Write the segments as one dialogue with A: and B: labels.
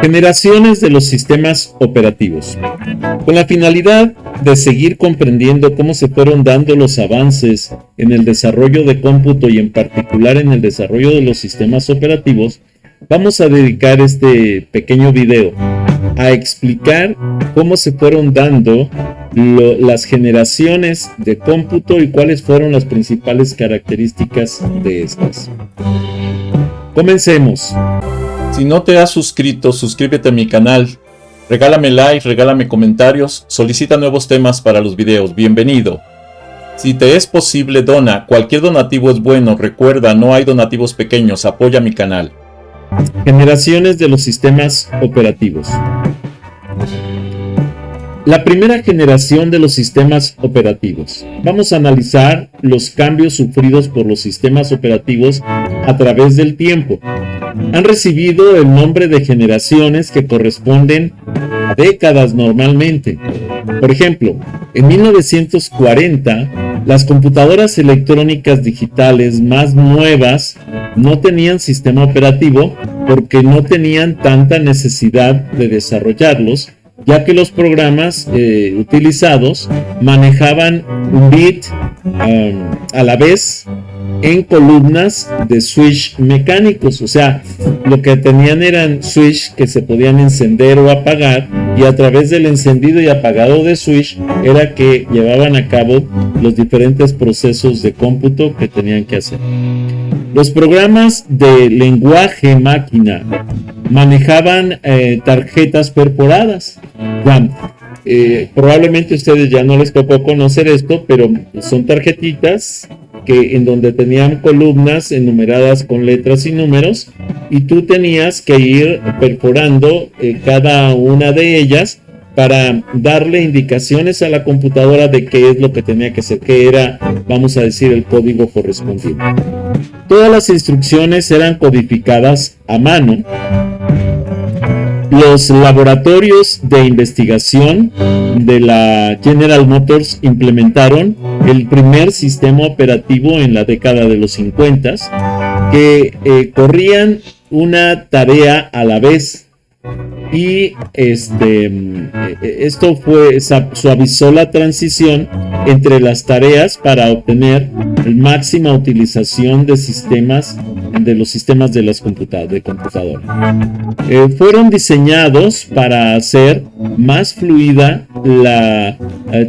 A: Generaciones de los sistemas operativos. Con la finalidad de seguir comprendiendo cómo se fueron dando los avances en el desarrollo de cómputo y en particular en el desarrollo de los sistemas operativos, vamos a dedicar este pequeño video a explicar cómo se fueron dando las generaciones de cómputo y cuáles fueron las principales características de estas. Comencemos.
B: Si no te has suscrito, suscríbete a mi canal, regálame like, regálame comentarios, solicita nuevos temas para los videos, bienvenido. Si te es posible, dona, cualquier donativo es bueno, recuerda, no hay donativos pequeños, apoya mi canal.
A: Generaciones de los sistemas operativos. La primera generación de los sistemas operativos. Vamos a analizar los cambios sufridos por los sistemas operativos a través del tiempo. Han recibido el nombre de generaciones que corresponden a décadas normalmente. Por ejemplo, en 1940, las computadoras electrónicas digitales más nuevas no tenían sistema operativo porque no tenían tanta necesidad de desarrollarlos, ya que los programas utilizados manejaban un bit a la vez en columnas de switch mecánicos, o sea, lo que tenían eran switch que se podían encender o apagar, y a través del encendido y apagado de switch era que llevaban a cabo los diferentes procesos de cómputo que tenían que hacer. Los programas de lenguaje máquina manejaban tarjetas perforadas. Probablemente a ustedes ya no les tocó conocer esto, pero son tarjetitas en donde tenían columnas enumeradas con letras y números, y tú tenías que ir perforando cada una de ellas para darle indicaciones a la computadora de qué es lo que tenía que hacer, qué era, vamos a decir, el código correspondiente. Todas las instrucciones eran codificadas a mano. Los laboratorios de investigación de la General Motors implementaron el primer sistema operativo en la década de los 50 que corrían una tarea a la vez, y esto suavizó la transición entre las tareas para obtener máxima utilización de los sistemas de las computadoras. Fueron diseñados para hacer más fluida la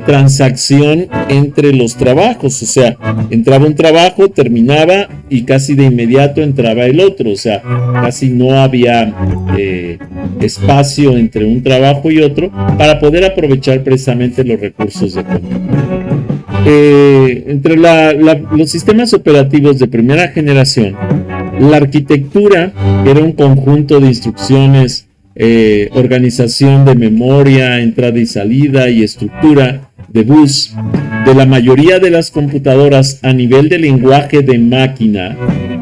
A: transacción entre los trabajos, o sea, entraba un trabajo, terminaba y casi de inmediato entraba el otro, o sea, casi no había espacio entre un trabajo y otro para poder aprovechar precisamente los recursos de cómputo. Entre los sistemas operativos de primera generación, la arquitectura era un conjunto de instrucciones, organización de memoria, entrada y salida y estructura de bus de la mayoría de las computadoras a nivel de lenguaje de máquina.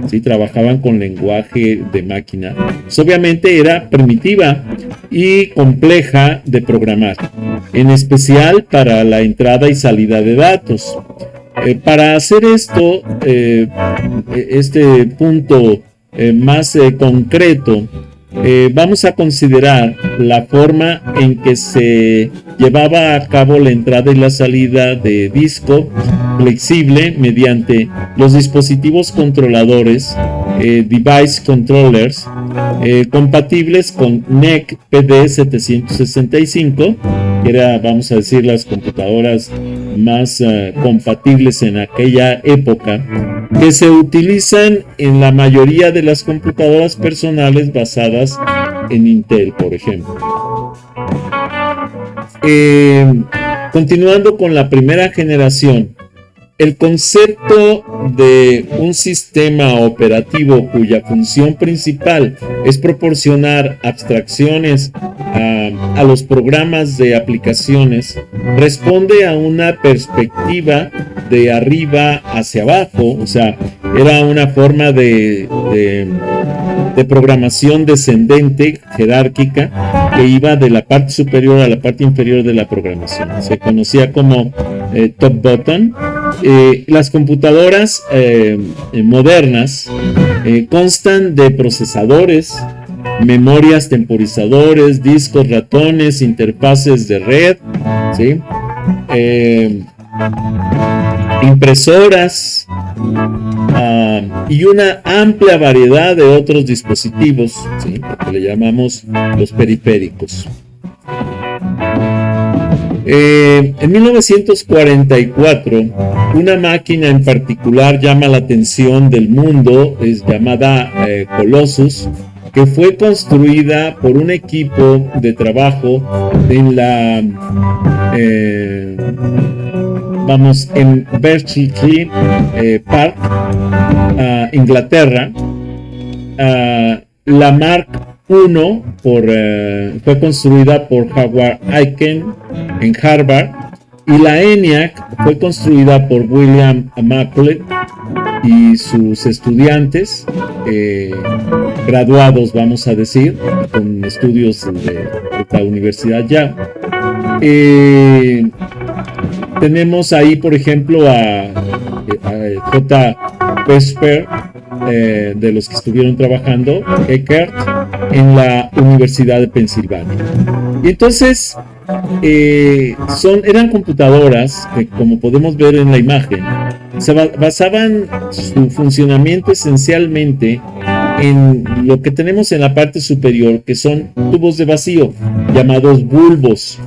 A: ¿Sí? Trabajaban con lenguaje de máquina. Pues obviamente era primitiva y compleja de programar, en especial para la entrada y salida de datos. Para hacer esto, este punto más concreto, vamos a considerar la forma en que se llevaba a cabo la entrada y la salida de disco flexible mediante los dispositivos controladores, device controllers, compatibles con NEC PD765, que era, vamos a decir, las computadoras más compatibles en aquella época, que se utilizan en la mayoría de las computadoras personales basadas en Intel, por ejemplo. Continuando con la primera generación, el concepto de un sistema operativo cuya función principal es proporcionar abstracciones a los programas de aplicaciones responde a una perspectiva de arriba hacia abajo, o sea, era una forma de programación descendente, jerárquica, que iba de la parte superior a la parte inferior de la programación. Se conocía como top-bottom. Las computadoras modernas constan de procesadores, memorias, temporizadores, discos, ratones, interfaces de red, ¿sí? Impresoras y una amplia variedad de otros dispositivos, ¿sí? Lo que le llamamos los periféricos. En 1944, una máquina en particular llama la atención del mundo, es llamada Colossus, que fue construida por un equipo de trabajo en la en Bletchley Park, Inglaterra. La Mark I fue construida por Howard Aiken en Harvard, y la ENIAC fue construida por William Macaulay y sus estudiantes, graduados, vamos a decir, con estudios de la Universidad Yale. Tenemos ahí, por ejemplo, a J. Vesper, de los que estuvieron trabajando, Eckert, en la Universidad de Pensilvania. Y entonces, eran computadoras que, como podemos ver en la imagen, se basaban su funcionamiento esencialmente en lo que tenemos en la parte superior, que son tubos de vacío, llamados bulbos,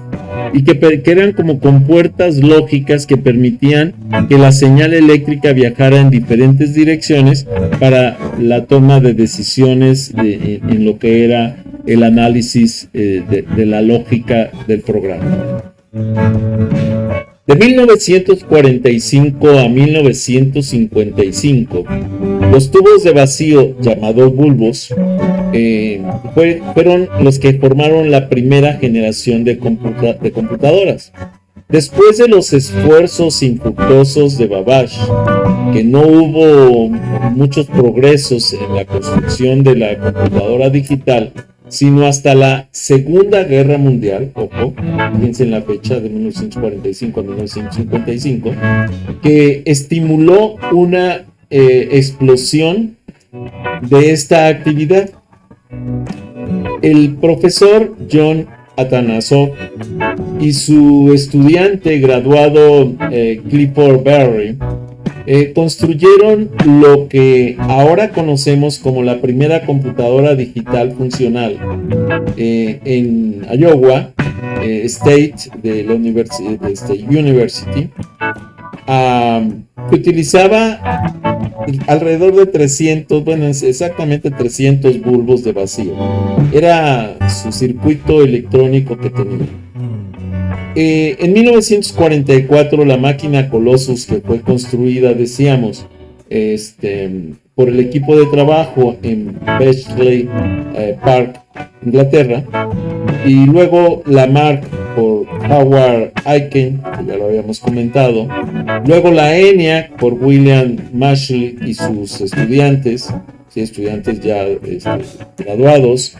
A: y que eran como compuertas lógicas que permitían que la señal eléctrica viajara en diferentes direcciones para la toma de decisiones en lo que era el análisis de la lógica del programa. De 1945 a 1955, los tubos de vacío, llamados bulbos, fueron los que formaron la primera generación de computadoras. Después de los esfuerzos infructuosos de Babbage, que no hubo muchos progresos en la construcción de la computadora digital, sino hasta la Segunda Guerra Mundial, ojo, fíjense en la fecha de 1945 a 1955, que estimuló una explosión de esta actividad. El profesor John Atanasoff y su estudiante graduado Clifford Berry construyeron lo que ahora conocemos como la primera computadora digital funcional en Iowa State de la University, que utilizaba alrededor de 300, exactamente 300 bulbos de vacío. Era su circuito electrónico que tenía. En 1944 la máquina Colossus, que fue construida, decíamos, por el equipo de trabajo en Bletchley Park, Inglaterra, y luego la Mark por Howard Aiken, que ya lo habíamos comentado, luego la ENIAC por William Macaulay y sus estudiantes, ¿sí? Estudiantes ya graduados,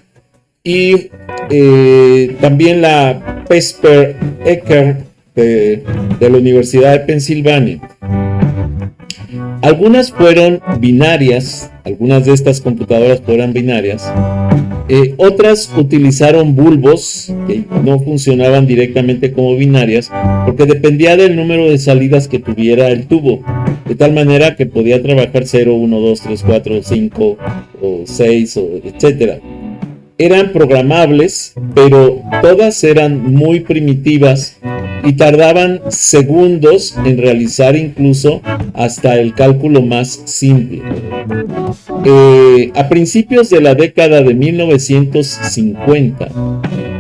A: y también la Vesper Eckert de la Universidad de Pensilvania. Algunas fueron binarias, algunas de estas computadoras fueron binarias, otras utilizaron bulbos que no funcionaban directamente como binarias porque dependía del número de salidas que tuviera el tubo, de tal manera que podía trabajar 0, 1, 2, 3, 4, 5 o 6, etc. Eran programables, pero todas eran muy primitivas y tardaban segundos en realizar incluso hasta el cálculo más simple. A principios de la década de 1950,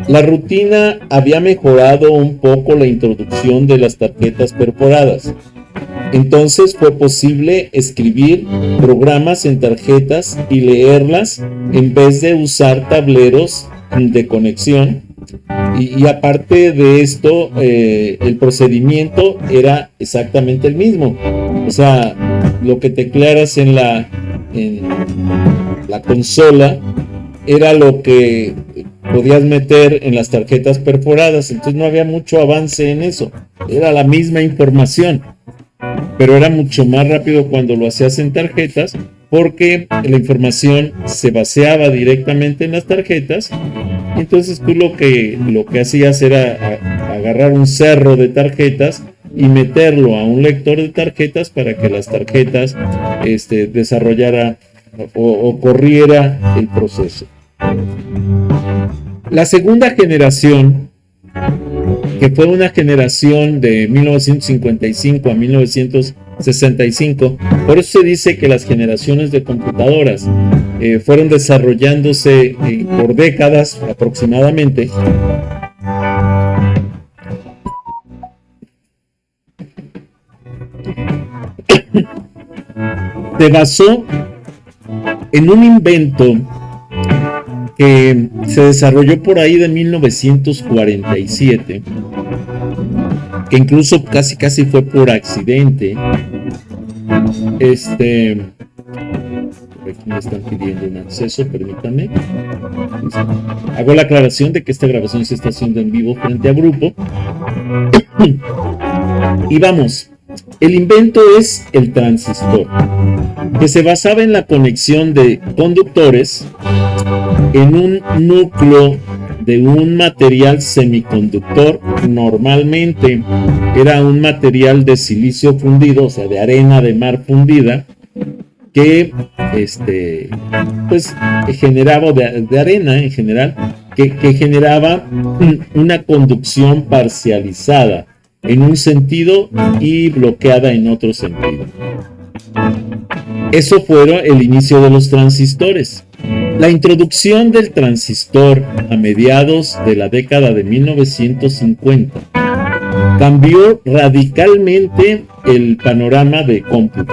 A: la rutina había mejorado un poco la introducción de las tarjetas perforadas. Entonces fue posible escribir programas en tarjetas y leerlas en vez de usar tableros de conexión. Y aparte de esto, el procedimiento era exactamente el mismo. O sea, lo que teclearas en la consola era lo que podías meter en las tarjetas perforadas. Entonces no había mucho avance en eso. Era la misma información, pero era mucho más rápido cuando lo hacías en tarjetas porque la información se vaciaba directamente en las tarjetas. Entonces tú lo que hacías era agarrar un cerro de tarjetas y meterlo a un lector de tarjetas para que las tarjetas desarrollara o corriera el proceso. La segunda generación, que fue una generación de 1955 a 1965, por eso se dice que las generaciones de computadoras fueron desarrollándose por décadas aproximadamente. Se basó en un invento que se desarrolló por ahí de 1947, que incluso casi fue por accidente. Aquí me están pidiendo un acceso, permítanme. Hago la aclaración de que esta grabación se está haciendo en vivo frente a grupo. Y vamos, el invento es el transistor, que se basaba en la conexión de conductores en un núcleo de un material semiconductor. Normalmente era un material de silicio fundido, o sea, de arena de mar fundida, que generaba de arena en general, que generaba una conducción parcializada en un sentido y bloqueada en otro sentido. Eso fue el inicio de los transistores. La introducción del transistor a mediados de la década de 1950 cambió radicalmente el panorama de cómputo.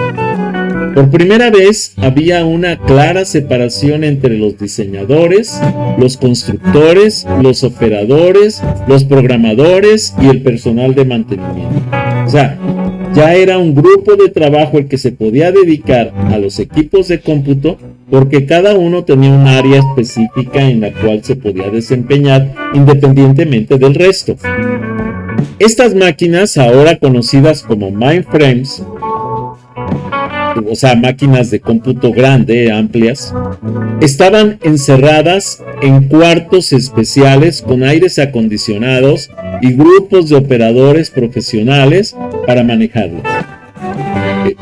A: Por primera vez había una clara separación entre los diseñadores, los constructores, los operadores, los programadores y el personal de mantenimiento. O sea, ya era un grupo de trabajo el que se podía dedicar a los equipos de cómputo, porque cada uno tenía un área específica en la cual se podía desempeñar independientemente del resto. Estas máquinas, ahora conocidas como mainframes, o sea, máquinas de cómputo grande, amplias, estaban encerradas en cuartos especiales con aires acondicionados y grupos de operadores profesionales para manejarlas.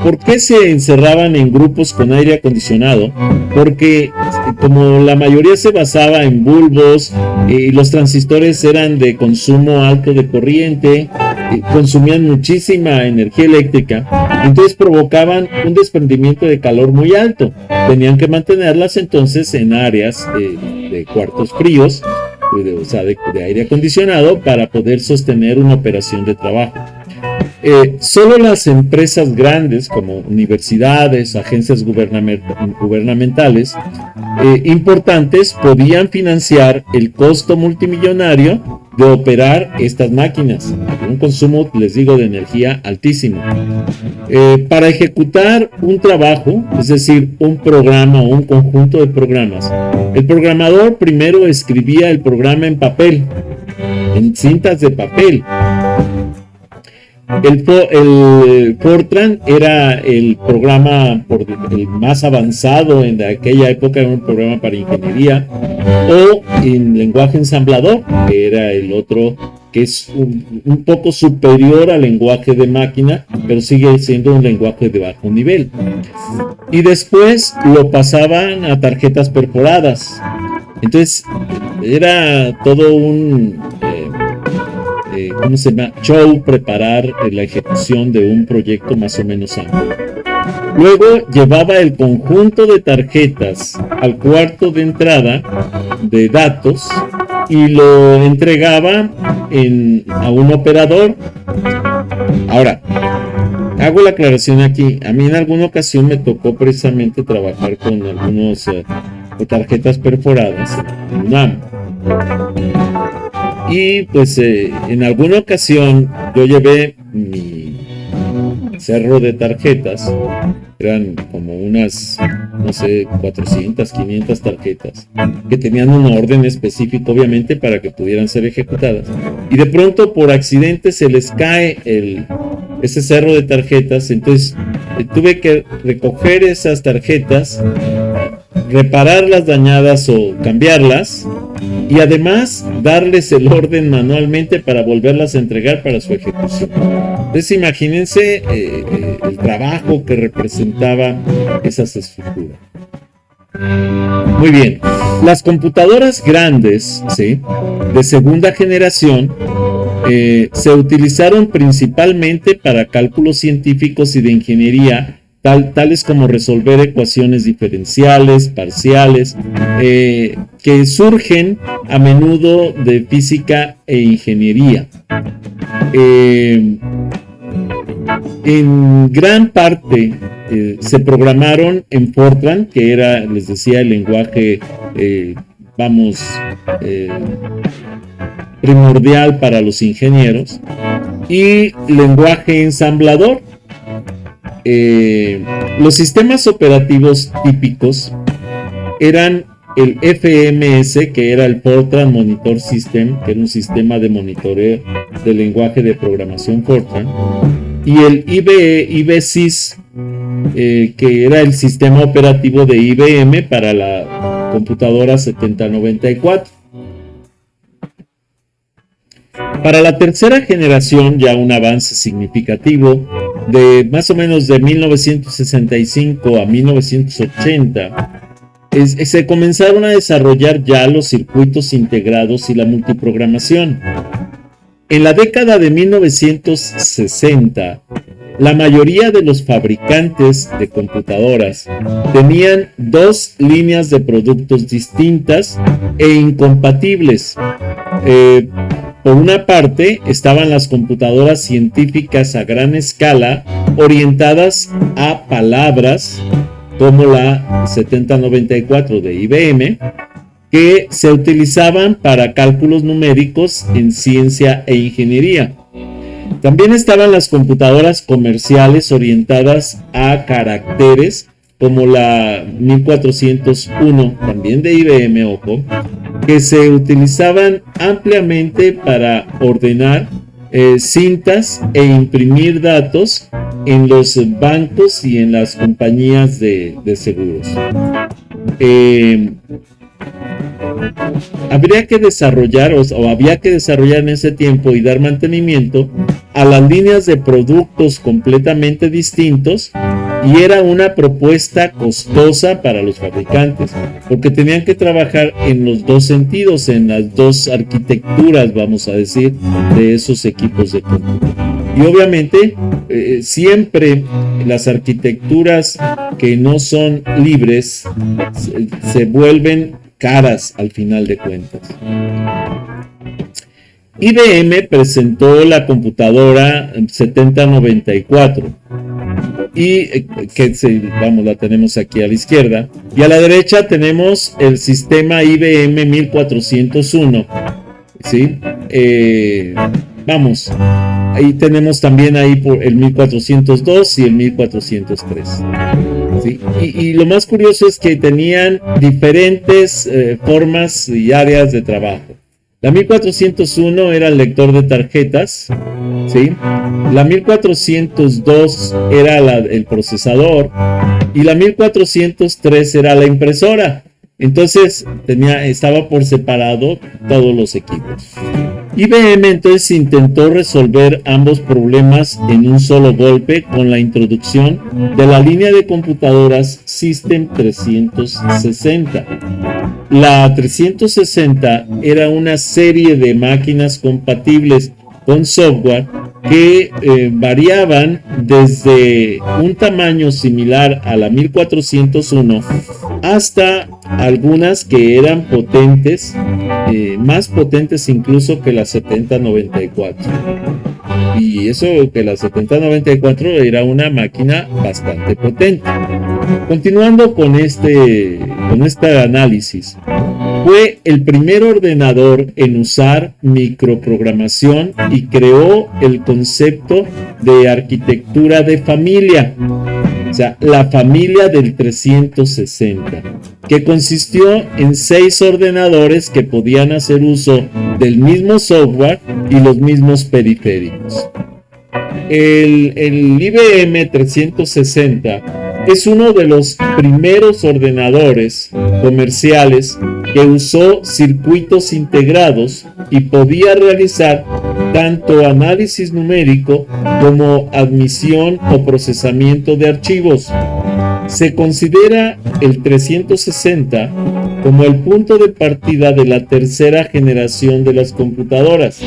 A: ¿Por qué se encerraban en grupos con aire acondicionado? Porque como la mayoría se basaba en bulbos y los transistores eran de consumo alto de corriente, consumían muchísima energía eléctrica, entonces provocaban un desprendimiento de calor muy alto. Tenían que mantenerlas entonces en áreas de cuartos fríos, o sea, de aire acondicionado, para poder sostener una operación de trabajo. Solo las empresas grandes como universidades, agencias gubernamentales importantes podían financiar el costo multimillonario de operar estas máquinas, un consumo, les digo, de energía altísimo. Para ejecutar un trabajo, es decir, un programa o un conjunto de programas, el programador primero escribía el programa en papel, en cintas de papel. El Fortran era el programa el más avanzado en aquella época, era un programa para ingeniería, o en lenguaje ensamblador, que era el otro, que es un poco superior al lenguaje de máquina, pero sigue siendo un lenguaje de bajo nivel. Y después lo pasaban a tarjetas perforadas. Entonces era todo un show preparar la ejecución de un proyecto más o menos amplio. Luego llevaba el conjunto de tarjetas al cuarto de entrada de datos y lo entregaba a un operador. Ahora, hago la aclaración aquí. A mí en alguna ocasión me tocó precisamente trabajar con algunos tarjetas perforadas en UNAM. Y pues en alguna ocasión yo llevé mi cerro de tarjetas, eran como unas, no sé, 400, 500 tarjetas, que tenían un orden específico obviamente para que pudieran ser ejecutadas. Y de pronto por accidente se les cae ese cerro de tarjetas, entonces tuve que recoger esas tarjetas, reparar las dañadas o cambiarlas y además darles el orden manualmente para volverlas a entregar para su ejecución. Entonces imagínense el trabajo que representaba esas estructuras. Muy bien, las computadoras grandes, ¿sí?, de segunda generación se utilizaron principalmente para cálculos científicos y de ingeniería, tales como resolver ecuaciones diferenciales, parciales, que surgen a menudo de física e ingeniería. En gran parte se programaron en Fortran, que era, les decía, el lenguaje, primordial para los ingenieros, y lenguaje ensamblador. Los sistemas operativos típicos eran el FMS, que era el Fortran Monitor System, que era un sistema de monitoreo del lenguaje de programación Fortran, y el IBSys, que era el sistema operativo de IBM para la computadora 7094. Para la tercera generación, ya un avance significativo, de más o menos de 1965 a 1980, se comenzaron a desarrollar ya los circuitos integrados y la multiprogramación. En la década de 1960, la mayoría de los fabricantes de computadoras tenían dos líneas de productos distintas e incompatibles. Por una parte, estaban las computadoras científicas a gran escala orientadas a palabras, como la 7094 de IBM, que se utilizaban para cálculos numéricos en ciencia e ingeniería. También estaban las computadoras comerciales orientadas a caracteres, como la 1401, también de IBM, ojo, que se utilizaban ampliamente para ordenar cintas e imprimir datos en los bancos y en las compañías de seguros. Había que desarrollar en ese tiempo y dar mantenimiento a las líneas de productos completamente distintos, y era una propuesta costosa para los fabricantes porque tenían que trabajar en los dos sentidos, en las dos arquitecturas, vamos a decir, de esos equipos de cómputo. Y obviamente siempre las arquitecturas que no son libres se vuelven caras al final de cuentas. IBM presentó la computadora 7094 y la tenemos aquí a la izquierda, y a la derecha tenemos el sistema IBM 1401, ¿sí? Ahí tenemos también por el 1402 y el 1403. ¿Sí? Y lo más curioso es que tenían diferentes formas y áreas de trabajo. La 1401 era el lector de tarjetas, ¿sí? La 1402 era el procesador, y la 1403 era la impresora. Entonces estaba por separado todos los equipos. IBM entonces intentó resolver ambos problemas en un solo golpe con la introducción de la línea de computadoras System 360. La 360 era una serie de máquinas compatibles con software que variaban desde un tamaño similar a la 1401 hasta algunas que eran potentes, más potentes incluso que la 7094. Y eso que la 7094 era una máquina bastante potente. Continuando con este análisis, fue el primer ordenador en usar microprogramación y creó el concepto de arquitectura de familia, o sea, la familia del 360, que consistió en 6 ordenadores que podían hacer uso del mismo software y los mismos periféricos. El IBM 360 es uno de los primeros ordenadores comerciales que usó circuitos integrados y podía realizar tanto análisis numérico como admisión o procesamiento de archivos. Se considera el 360 como el punto de partida de la tercera generación de las computadoras.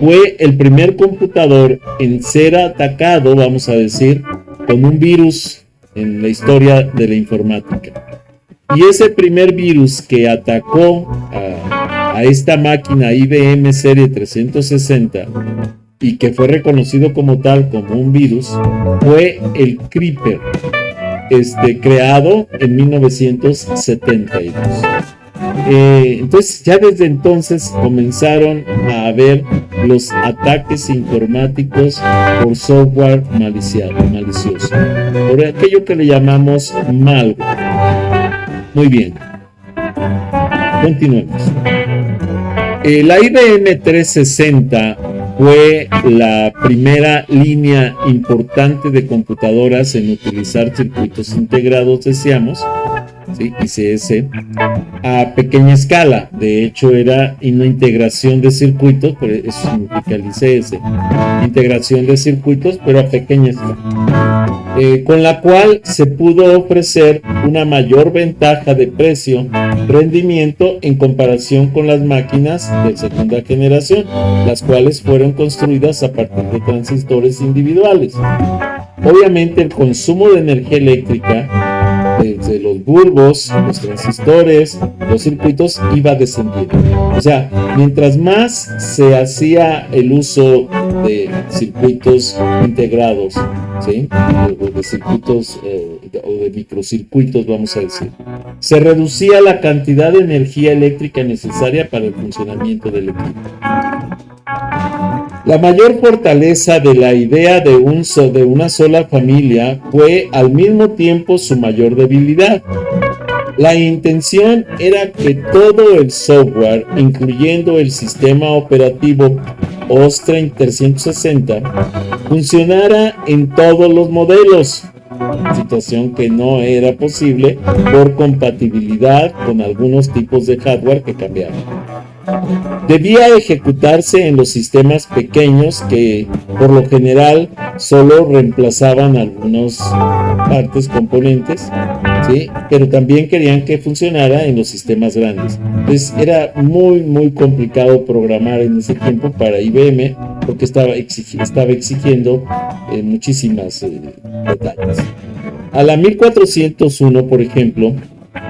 A: Fue el primer computador en ser atacado, vamos a decir, con un virus en la historia de la informática. Y ese primer virus que atacó a esta máquina IBM serie 360 y que fue reconocido como tal, como un virus, fue el Creeper, creado en 1972. Entonces ya desde entonces comenzaron a haber los ataques informáticos por software malicioso, por aquello que le llamamos malware. Muy bien, continuemos. La IBM 360 fue la primera línea importante de computadoras en utilizar circuitos integrados, decíamos, ¿sí? ICS, a pequeña escala. De hecho, era una integración de circuitos, por eso significa el ICS, integración de circuitos, pero a pequeña escala, con la cual se pudo ofrecer una mayor ventaja de precio, rendimiento en comparación con las máquinas de segunda generación, las cuales fueron construidas a partir de transistores individuales. Obviamente el consumo de energía eléctrica desde los bulbos, los transistores, los circuitos iba descendiendo. O sea, mientras más se hacía el uso de circuitos integrados, ¿sí? O de circuitos o de microcircuitos, vamos a decir, se reducía la cantidad de energía eléctrica necesaria para el funcionamiento del equipo. La mayor fortaleza de la idea de una sola familia fue al mismo tiempo su mayor debilidad. La intención era que todo el software, incluyendo el sistema operativo Ostra 360, funcionara en todos los modelos, situación que no era posible por compatibilidad con algunos tipos de hardware que cambiaban. Debía ejecutarse en los sistemas pequeños que por lo general solo reemplazaban algunas partes, componentes, ¿sí? Pero también querían que funcionara en los sistemas grandes. Entonces era muy complicado programar en ese tiempo para IBM porque estaba exigiendo muchísimas detalles. A la 1401, por ejemplo,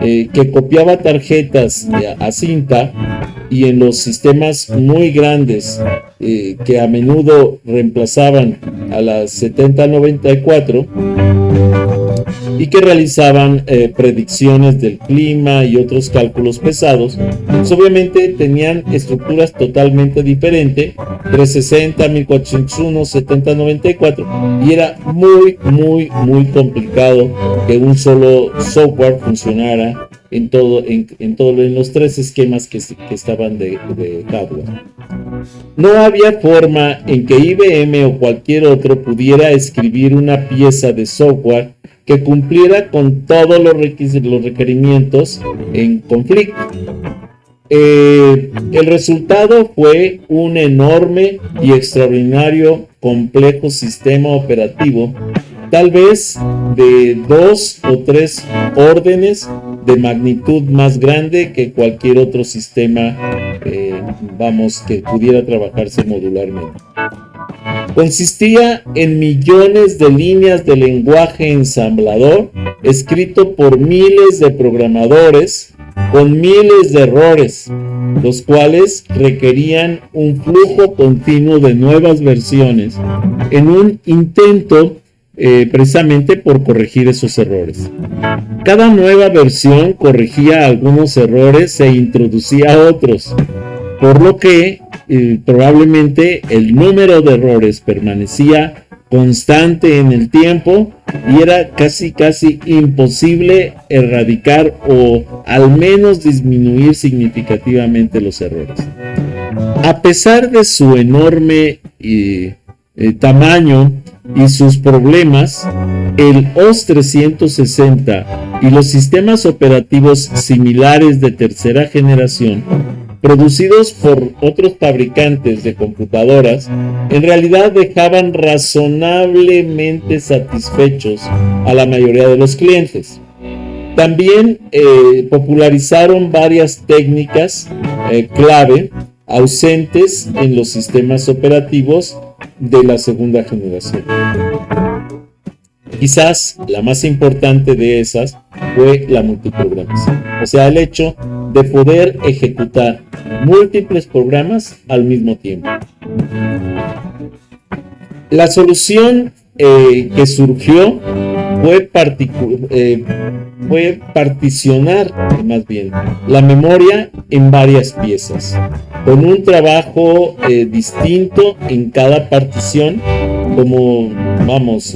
A: que copiaba tarjetas a cinta, y en los sistemas muy grandes que a menudo reemplazaban a las 7094 y que realizaban predicciones del clima y otros cálculos pesados, pues obviamente tenían estructuras totalmente diferentes, 360, 1401, 7094, y era muy complicado que un solo software funcionara en los tres esquemas que estaban de hardware. No había forma en que IBM o cualquier otro pudiera escribir una pieza de software que cumpliera con todos los requerimientos en conflicto. El resultado fue un enorme y extraordinario complejo sistema operativo, tal vez de 2 o 3 órdenes de magnitud más grande que cualquier otro sistema, que pudiera trabajarse modularmente. Consistía en millones de líneas de lenguaje ensamblador escrito por miles de programadores con miles de errores, los cuales requerían un flujo continuo de nuevas versiones en un intento precisamente por corregir esos errores. Cada nueva versión corregía algunos errores e introducía otros, por lo que probablemente el número de errores permanecía constante en el tiempo y era casi imposible erradicar o al menos disminuir significativamente los errores. A pesar de su enorme tamaño y sus problemas, el OS 360 y los sistemas operativos similares de tercera generación, producidos por otros fabricantes de computadoras, en realidad dejaban razonablemente satisfechos a la mayoría de los clientes. También popularizaron varias técnicas clave ausentes en los sistemas operativos de la segunda generación. Quizás la más importante de esas fue la multiprogramación, o sea, el hecho de poder ejecutar múltiples programas al mismo tiempo. La solución que surgió fue particionar más bien la memoria en varias piezas, con un trabajo distinto en cada partición, como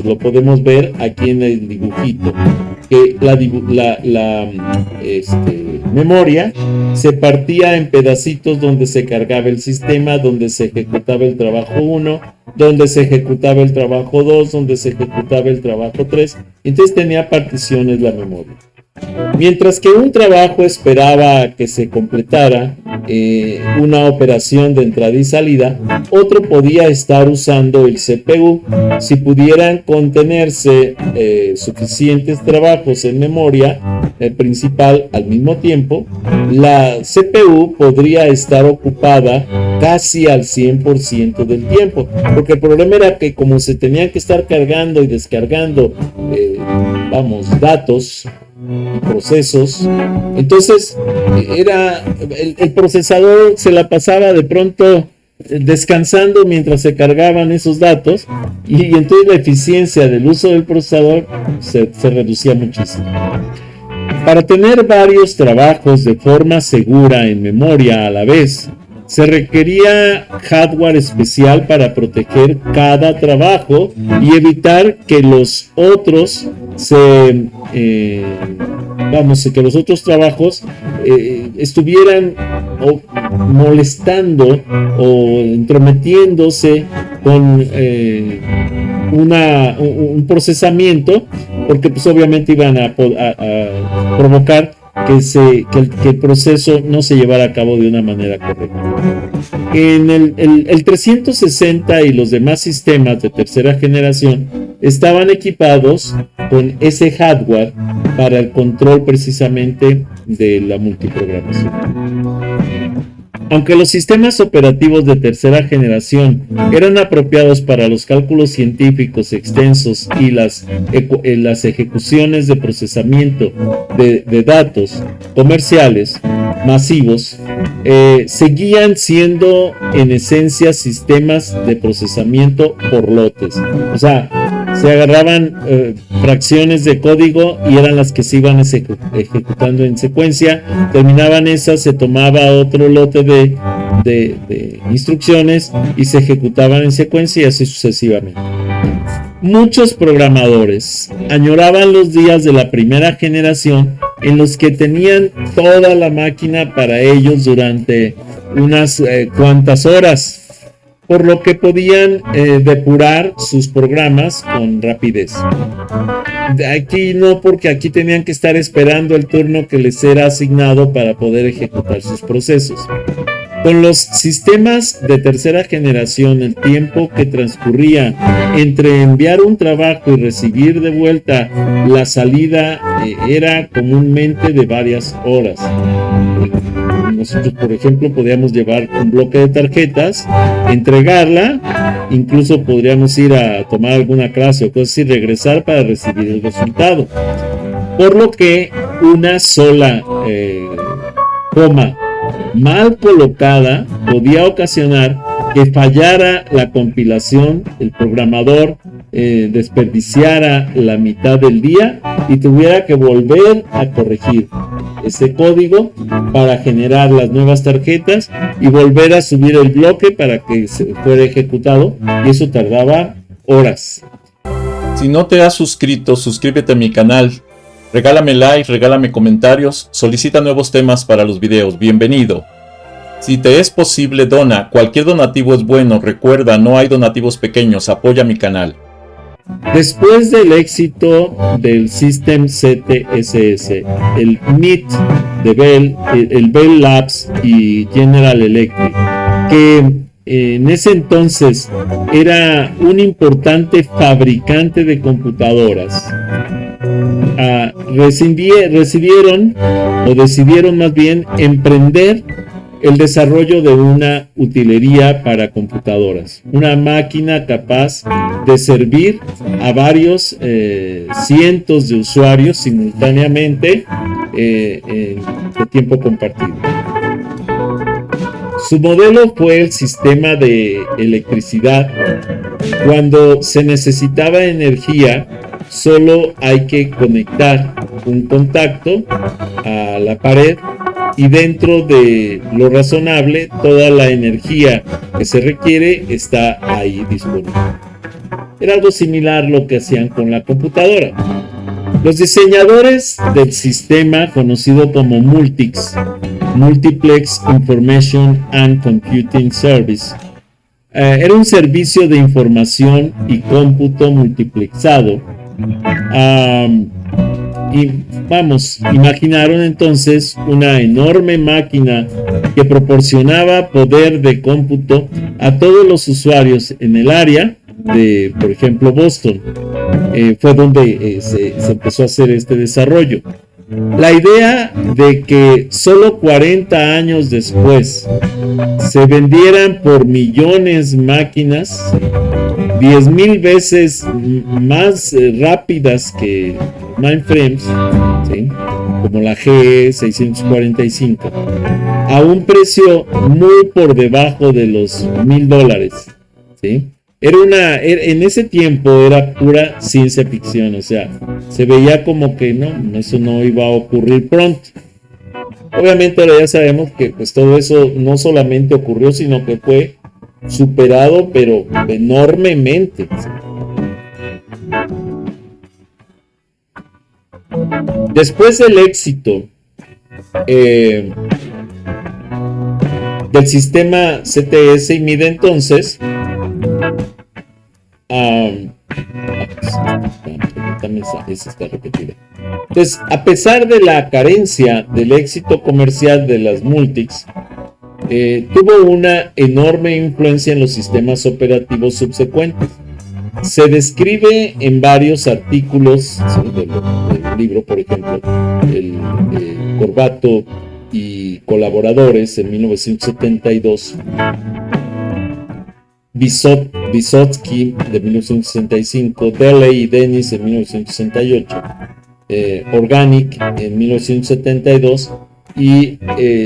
A: lo podemos ver aquí en el dibujito, que la memoria se partía en pedacitos donde se cargaba el sistema, donde se ejecutaba el trabajo 1, donde se ejecutaba el trabajo 2, donde se ejecutaba el trabajo 3. Entonces tenía particiones la memoria. Mientras que un trabajo esperaba que se completara una operación de entrada y salida, otro podía estar usando el CPU. Si pudieran contenerse suficientes trabajos en memoria principal al mismo tiempo, la CPU podría estar ocupada casi al 100% del tiempo, porque el problema era que como se tenían que estar cargando y descargando datos y procesos, entonces el procesador se la pasaba de pronto descansando mientras se cargaban esos datos, y entonces la eficiencia del uso del procesador se reducía muchísimo. Para tener varios trabajos de forma segura en memoria a la vez, se requería hardware especial para proteger cada trabajo y evitar que los otros que los otros trabajos estuvieran molestando o entrometiéndose con un procesamiento, porque pues obviamente iban a provocar que el proceso no se llevara a cabo de una manera correcta. En el 360 y los demás sistemas de tercera generación estaban equipados con ese hardware para el control precisamente de la multiprogramación. Aunque los sistemas operativos de tercera generación eran apropiados para los cálculos científicos extensos y las ejecuciones de procesamiento de datos comerciales masivos, seguían siendo en esencia sistemas de procesamiento por lotes. O sea, se agarraban fracciones de código y eran las que se iban ejecutando en secuencia. Terminaban esas, se tomaba otro lote de instrucciones y se ejecutaban en secuencia, y así sucesivamente. Muchos programadores añoraban los días de la primera generación en los que tenían toda la máquina para ellos durante unas cuantas horas, por lo que podían depurar sus programas con rapidez. Aquí no, porque aquí tenían que estar esperando el turno que les era asignado para poder ejecutar sus procesos. Con los sistemas de tercera generación, el tiempo que transcurría entre enviar un trabajo y recibir de vuelta la salida era comúnmente de varias horas. Nosotros, por ejemplo, podíamos llevar un bloque de tarjetas, entregarla, incluso podríamos ir a tomar alguna clase o cosas así, regresar para recibir el resultado. Por lo que una sola coma mal colocada podía ocasionar que fallara la compilación, el programador desperdiciara la mitad del día y tuviera que volver a corregir ese código para generar las nuevas tarjetas y volver a subir el bloque para que se fuera ejecutado, y eso tardaba horas.
B: Si no te has suscrito, suscríbete a mi canal. Regálame like, regálame comentarios, solicita nuevos temas para los videos. Bienvenido. Si te es posible, dona. Cualquier donativo es bueno. Recuerda, no hay donativos pequeños. Apoya mi canal.
A: Después del éxito del System CTSS, el MIT de Bell, el Bell Labs y General Electric, que en ese entonces era un importante fabricante de computadoras, decidieron más bien emprender el desarrollo de una utilería para computadoras, una máquina capaz de servir a varios cientos de usuarios simultáneamente de tiempo compartido. Su modelo fue el sistema de electricidad. Cuando se necesitaba energía, solo hay que conectar un contacto a la pared y dentro de lo razonable, toda la energía que se requiere está ahí disponible. Era algo similar lo que hacían con la computadora. Los diseñadores del sistema conocido como Multics, Multiplex Information and Computing Service, era un servicio de información y cómputo multiplexado. Imaginaron entonces una enorme máquina que proporcionaba poder de cómputo a todos los usuarios en el área de, por ejemplo, Boston. Fue donde se empezó a hacer este desarrollo. La idea de que solo 40 años después se vendieran por millones máquinas, 10,000 veces más rápidas que mainframes, ¿sí?, como la G645, a un precio muy por debajo de los $1,000, ¿sí? En ese tiempo era pura ciencia ficción, o sea, se veía como que no, eso no iba a ocurrir pronto. Obviamente ahora ya sabemos que pues todo eso no solamente ocurrió, sino que fue superado, pero enormemente. Después del éxito del sistema CTS y MID, entonces, entonces, a pesar de la carencia del éxito comercial de las Multics, tuvo una enorme influencia en los sistemas operativos subsecuentes. Se describe en varios artículos, ¿sí?, del libro, por ejemplo, el Corbato y colaboradores en 1972, Vysotsky de 1965, Deley y Dennis en 1968, Organic en 1972 y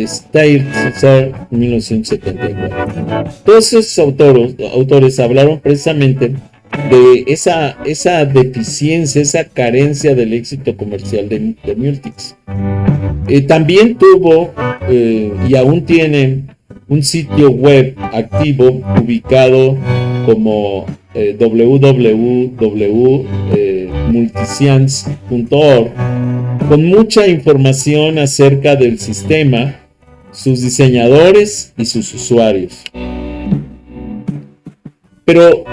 A: Steitzer en 1974. Todos esos autores hablaron precisamente de esa deficiencia, esa carencia del éxito comercial de Multics. También tuvo y aún tiene un sitio web activo ubicado como www.multiscience.org, con mucha información acerca del sistema, sus diseñadores y sus usuarios. Pero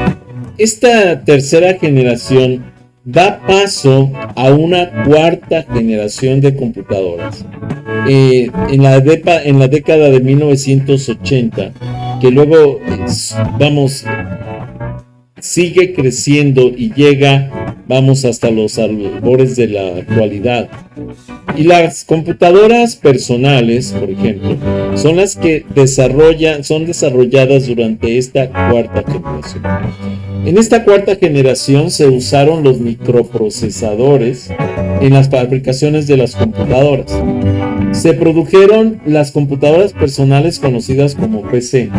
A: esta tercera generación da paso a una cuarta generación de computadoras. En la década de 1980, que luego sigue creciendo y llega, hasta los albores de la actualidad. Y las computadoras personales, por ejemplo, son las que son desarrolladas durante esta cuarta generación. En esta cuarta generación se usaron los microprocesadores en las fabricaciones de las computadoras. Se produjeron las computadoras personales conocidas como PC.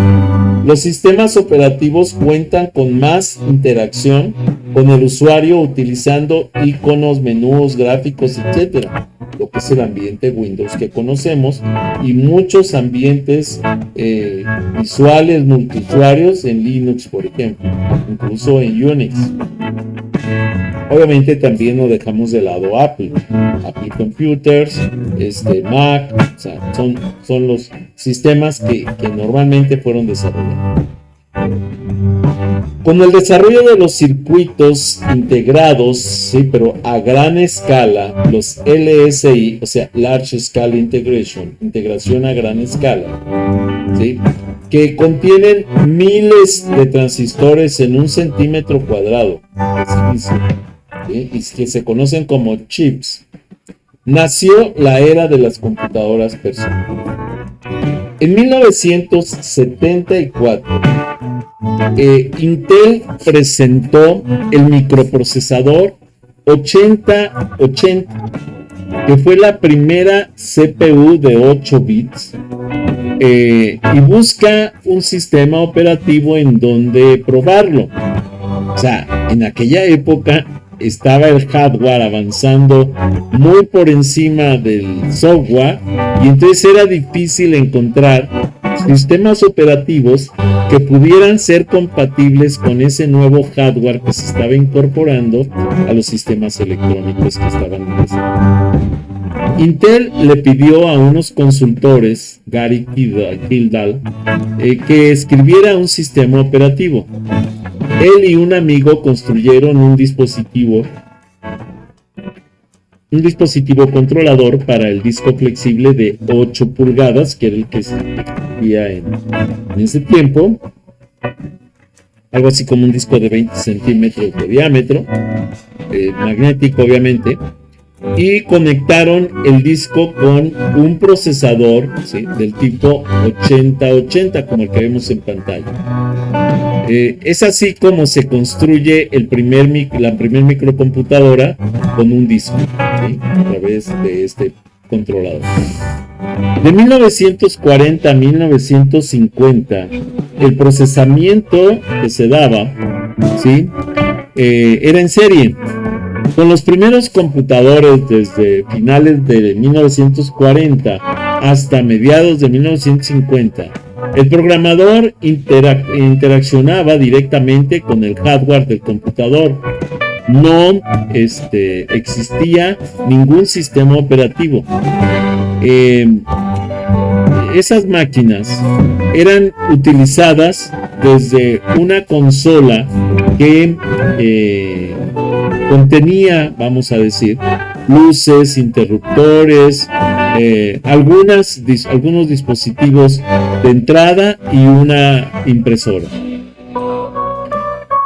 A: Los sistemas operativos cuentan con más interacción con el usuario utilizando iconos, menús, gráficos, etc., lo que es el ambiente Windows que conocemos, y muchos ambientes visuales multiusuarios en Linux, por ejemplo, incluso en Unix. Obviamente también no dejamos de lado Apple Computers, Mac, o sea, son sistemas que normalmente fueron desarrollados. Con el desarrollo de los circuitos integrados, sí, pero a gran escala, los LSI, o sea, Large Scale Integration, integración a gran escala, ¿sí?, que contienen miles de transistores en 1 centímetro cuadrado, ¿sí?, y que se conocen como chips, nació la era de las computadoras personales. En 1974, Intel presentó el microprocesador 8080, que fue la primera CPU de 8 bits, y busca un sistema operativo en donde probarlo. O sea, en aquella época estaba el hardware avanzando muy por encima del software, y entonces era difícil encontrar sistemas operativos que pudieran ser compatibles con ese nuevo hardware que se estaba incorporando a los sistemas electrónicos que estaban empezando. Intel le pidió a unos consultores, Gary Kildall, que escribiera un sistema operativo. Él y un amigo construyeron un dispositivo controlador para el disco flexible de 8 pulgadas, que era el que se existía en ese tiempo, algo así como un disco de 20 centímetros de diámetro, magnético obviamente, y conectaron el disco con un procesador, ¿sí?, del tipo 8080, como el que vemos en pantalla. Es así como se construye la primer microcomputadora con un disco, ¿sí?, a través de este controlador. De 1940 a 1950, el procesamiento que se daba, ¿sí?, era en serie. Con los primeros computadores desde finales de 1940 hasta mediados de 1950, el programador interaccionaba directamente con el hardware del computador. No existía ningún sistema operativo. Esas máquinas eran utilizadas desde una consola que contenía, vamos a decir, luces, interruptores, algunos dispositivos de entrada y una impresora.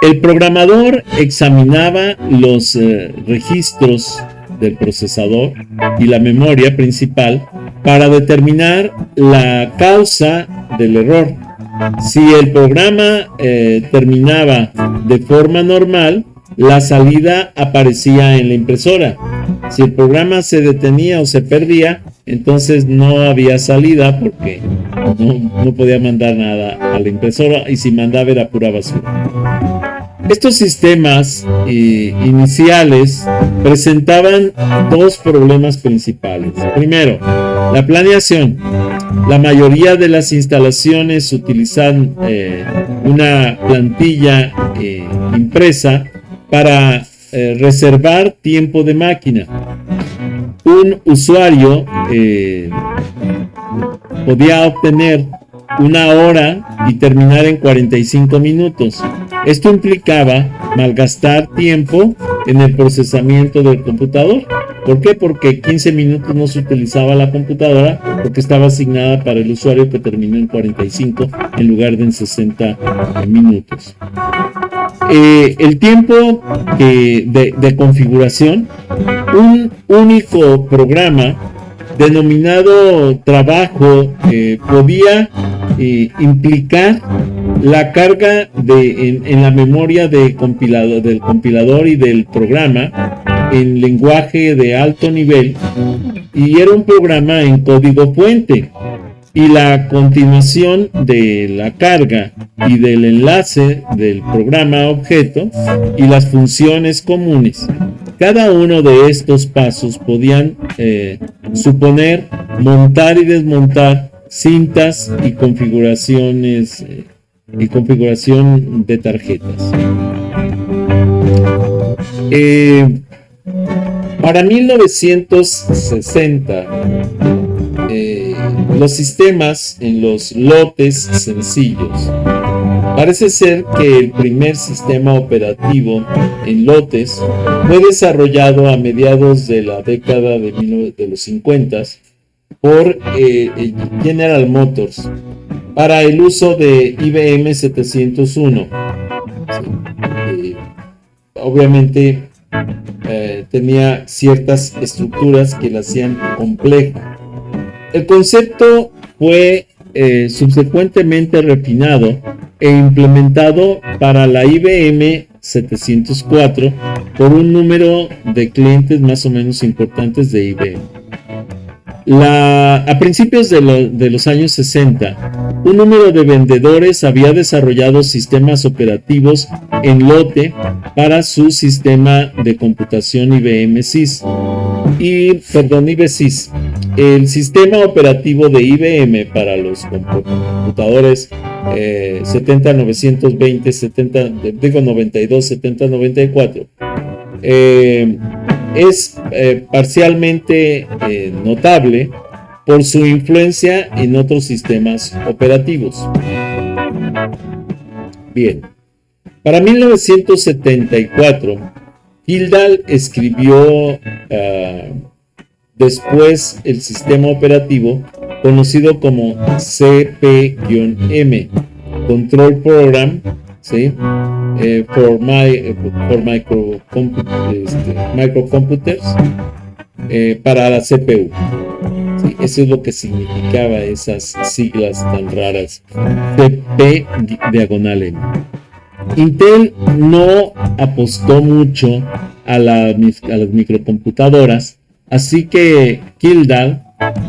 A: El programador examinaba los registros del procesador y la memoria principal para determinar la causa del error. Si el programa terminaba de forma normal, la salida aparecía en la impresora. Si el programa se detenía o se perdía, entonces no había salida porque no podía mandar nada a la impresora, y si mandaba era pura basura. Estos sistemas iniciales presentaban dos problemas principales. Primero, la planeación. La mayoría de las instalaciones utilizan una plantilla impresa para reservar tiempo de máquina. Un usuario podía obtener 1 hora y terminar en 45 minutos. Esto implicaba malgastar tiempo en el procesamiento del computador. ¿Por qué? Porque 15 minutos no se utilizaba la computadora porque estaba asignada para el usuario que terminó en 45 en lugar de en 60 minutos. El tiempo de configuración, un único programa denominado trabajo podía implicar la carga en la memoria del compilador y del programa en lenguaje de alto nivel, y era un programa en código fuente, y la continuación de la carga y del enlace del programa objeto y las funciones comunes. Cada uno de estos pasos podían suponer montar y desmontar cintas y configuración de tarjetas. Para 1960, los sistemas en los lotes sencillos. Parece ser que el primer sistema operativo en lotes fue desarrollado a mediados de la década de los 50 por General Motors para el uso de IBM 701. Obviamente tenía ciertas estructuras que la hacían compleja. El concepto fue subsecuentemente refinado e implementado para la IBM 704 por un número de clientes más o menos importantes de IBM. A principios de los años 60, un número de vendedores había desarrollado sistemas operativos en lote para su sistema de computación IBM SIS. IBSys. El sistema operativo de IBM para los computadores 70920, 92, 7094 es parcialmente notable por su influencia en otros sistemas operativos. Bien, para 1974, Kildall escribió después el sistema operativo conocido como CP-M, Control Program, ¿sí? For microcomputers para la CPU. ¿Sí? Eso es lo que significaba esas siglas tan raras, CP-M. Intel no apostó mucho a las microcomputadoras, así que Kildall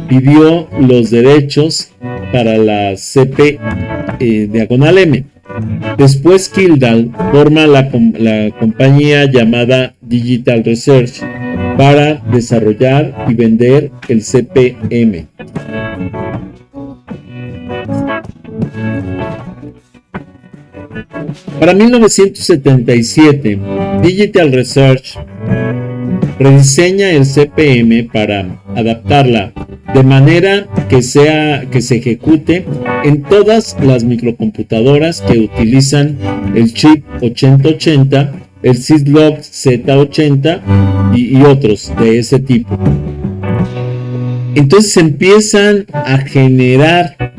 A: pidió los derechos para la CP-M. Después Kildall forma la compañía llamada Digital Research para desarrollar y vender el CP-M. Para 1977, Digital Research rediseña el CP-M para adaptarla de manera que se ejecute en todas las microcomputadoras que utilizan el chip 8080, el Syslog Z80 y otros de ese tipo. Entonces se empiezan a generar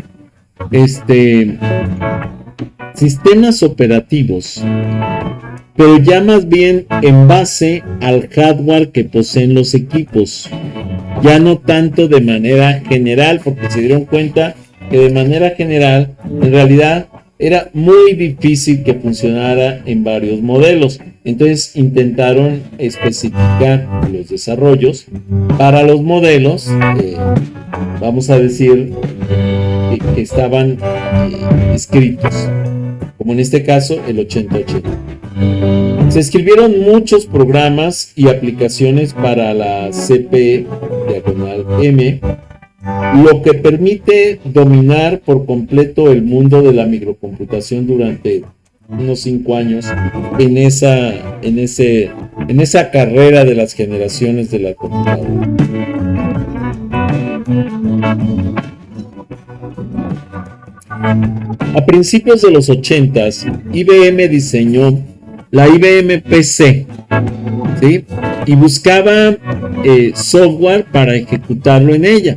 A: sistemas operativos, pero ya más bien en base al hardware que poseen los equipos, ya no tanto de manera general, porque se dieron cuenta que de manera general en realidad era muy difícil que funcionara en varios modelos. Entonces intentaron especificar los desarrollos para los modelos, vamos a decir, que estaban escritos, como en este caso el 8080. Se escribieron muchos programas y aplicaciones para la CP-M, lo que permite dominar por completo el mundo de la microcomputación durante unos 5 años en esa carrera de las generaciones de la computadora. A principios de los 80s, IBM diseñó la IBM PC, ¿sí? Y buscaba software para ejecutarlo en ella.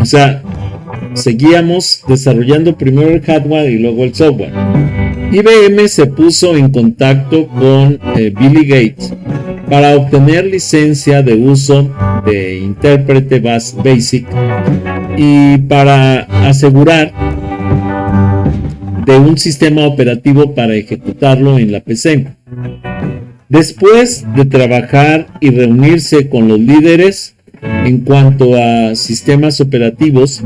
A: O sea, seguíamos desarrollando primero el hardware y luego el software. IBM se puso en contacto con Billy Gates para obtener licencia de uso de intérprete BASIC y para asegurar de un sistema operativo para ejecutarlo en la PC. Después de trabajar y reunirse con los líderes en cuanto a sistemas operativos,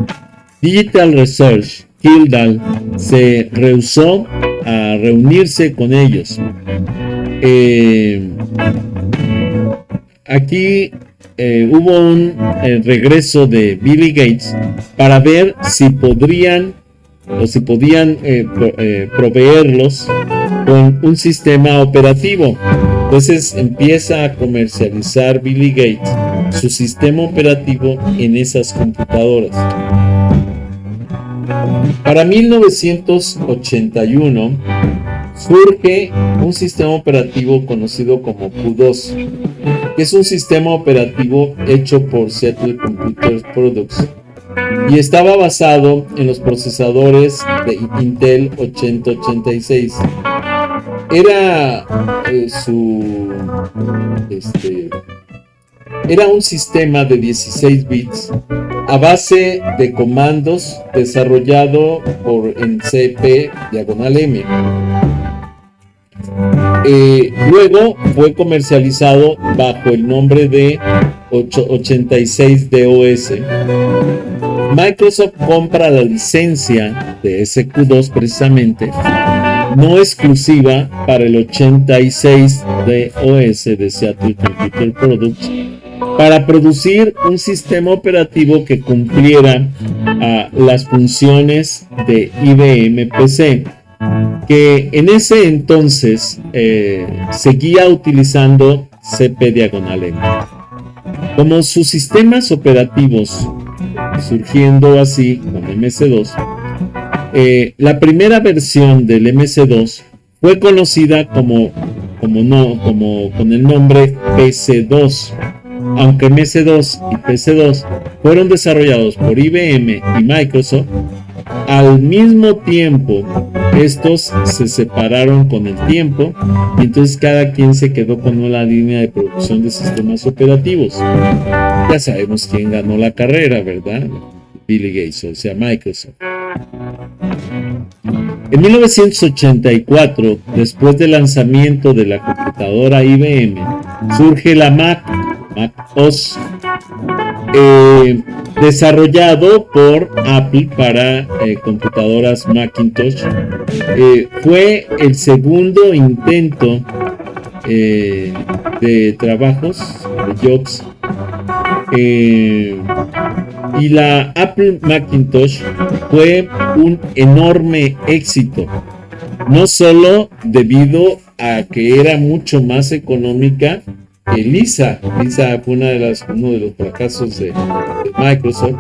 A: Digital Research, Kildall, se rehusó a reunirse con ellos. Aquí hubo un regreso de Billy Gates para ver si podían proveerlos con un sistema operativo. Entonces empieza a comercializar Billy Gates su sistema operativo en esas computadoras. Para 1981 surge un sistema operativo conocido como Q2, que es un sistema operativo hecho por Seattle Computer Products y estaba basado en los procesadores de Intel 8086. Era era un sistema de 16 bits a base de comandos desarrollado en CP/M. Luego fue comercializado bajo el nombre de 86DOS. Microsoft compra la licencia de SQ2 precisamente, no exclusiva para el 86DOS de Seattle Computer Products, para producir un sistema operativo que cumpliera las funciones de IBM PC, que en ese entonces seguía utilizando CP/M. Como sus sistemas operativos surgiendo así con MS2, la primera versión del MS2 fue conocida como con el nombre PC2, aunque MS2 y PC2 fueron desarrollados por IBM y Microsoft. Al mismo tiempo, estos se separaron con el tiempo y entonces cada quien se quedó con una línea de producción de sistemas operativos. Ya sabemos quién ganó la carrera, ¿verdad? Bill Gates, o sea, Microsoft. En 1984, después del lanzamiento de la computadora IBM, surge la Mac OS, desarrollado por Apple para computadoras Macintosh. Fue el segundo intento de trabajos de Jobs, y la Apple Macintosh fue un enorme éxito, no solo debido a que era mucho más económica que Lisa. Lisa fue uno de los fracasos de Microsoft,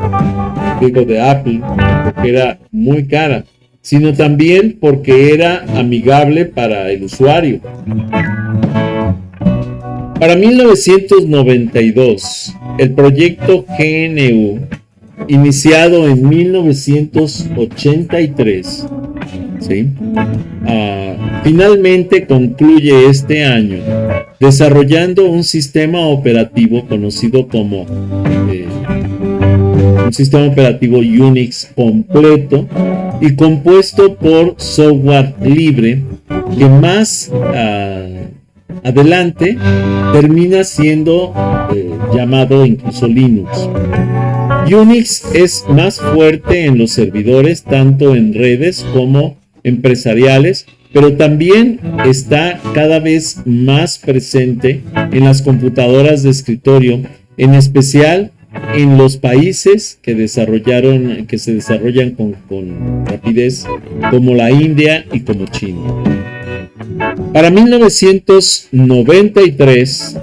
A: digo de Apple, porque era muy cara, sino también porque era amigable para el usuario. Para 1992, el proyecto GNU, iniciado en 1983, finalmente concluye este año desarrollando un sistema operativo conocido como un sistema operativo Unix completo y compuesto por software libre que más adelante termina siendo llamado incluso Linux. Unix es más fuerte en los servidores, tanto en redes como empresariales, pero también está cada vez más presente en las computadoras de escritorio, en especial en los países que se desarrollan con rapidez, como la India y como China. Para 1993,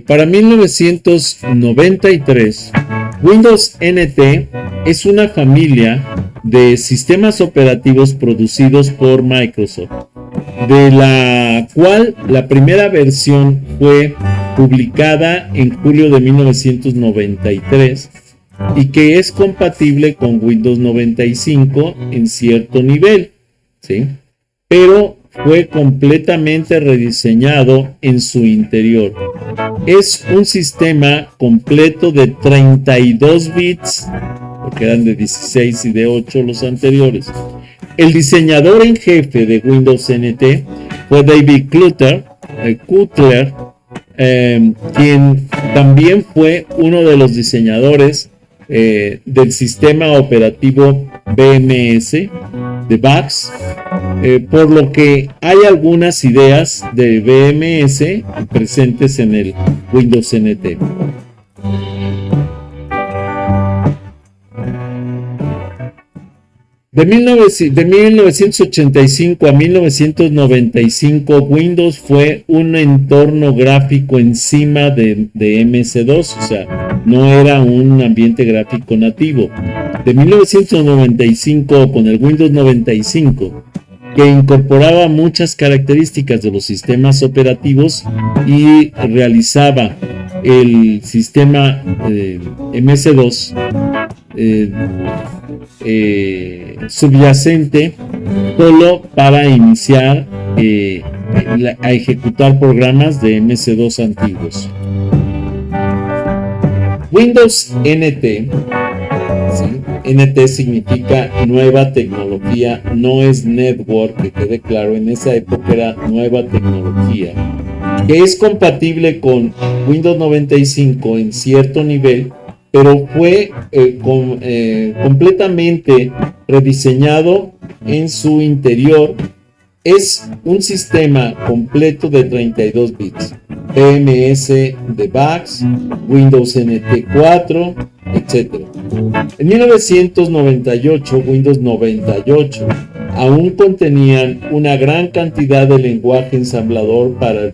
A: para 1993, Windows NT es una familia de sistemas operativos producidos por Microsoft, de la cual la primera versión fue publicada en julio de 1993 y que es compatible con Windows 95 en cierto nivel, pero fue completamente rediseñado en su interior. Es un sistema completo de 32 bits, porque eran de 16 y de 8 los anteriores. El diseñador en jefe de Windows NT fue David Cutler, quien también fue uno de los diseñadores del sistema operativo BMS de VAX, por lo que hay algunas ideas de BMS presentes en el Windows NT. De 1985 a 1995, Windows fue un entorno gráfico encima de MS-2, o sea, no era un ambiente gráfico nativo. De 1995, con el Windows 95, que incorporaba muchas características de los sistemas operativos y realizaba el sistema MS-2 subyacente solo para iniciar a ejecutar programas de MS-2 antiguos. Windows NT, ¿sí? NT significa nueva tecnología, no es network, que quede claro, en esa época era nueva tecnología, que es compatible con Windows 95 en cierto nivel, pero fue completamente rediseñado en su interior. Es un sistema completo de 32 bits, PMS de VAX, Windows NT 4, etc. En 1998, Windows 98 aún contenían una gran cantidad de lenguaje ensamblador para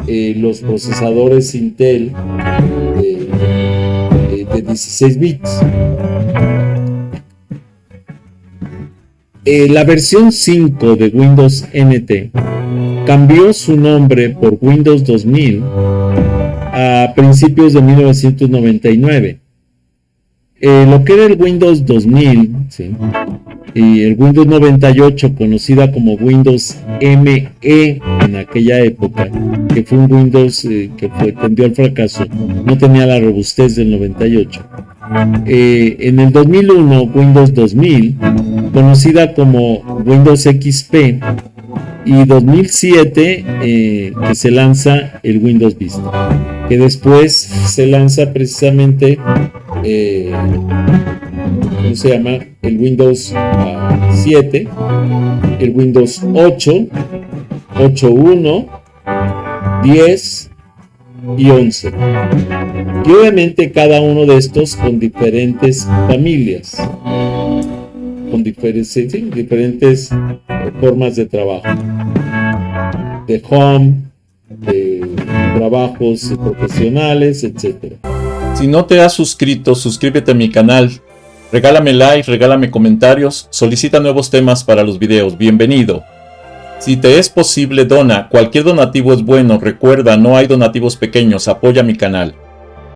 A: los procesadores Intel de 16 bits. La versión 5 de Windows NT cambió su nombre por Windows 2000 a principios de 1999. Lo que era el Windows 2000, ¿sí? Y el Windows 98, conocida como Windows ME en aquella época, que fue un Windows que tendió al fracaso, no tenía la robustez del 98. En el 2001, Windows 2000, conocida como Windows XP, y 2007 que se lanza el Windows Vista, que después se lanza precisamente ¿cómo se llama? El Windows 7, el Windows 8, 8.1, 10 y 11. Y obviamente cada uno de estos con diferentes familias, con diferentes formas de trabajo, de home, de trabajos profesionales, etc.
B: Si no te has suscrito, suscríbete a mi canal, regálame like, regálame comentarios, solicita nuevos temas para los videos, bienvenido. Si te es posible, dona, cualquier donativo es bueno, recuerda, no hay donativos pequeños, apoya mi canal.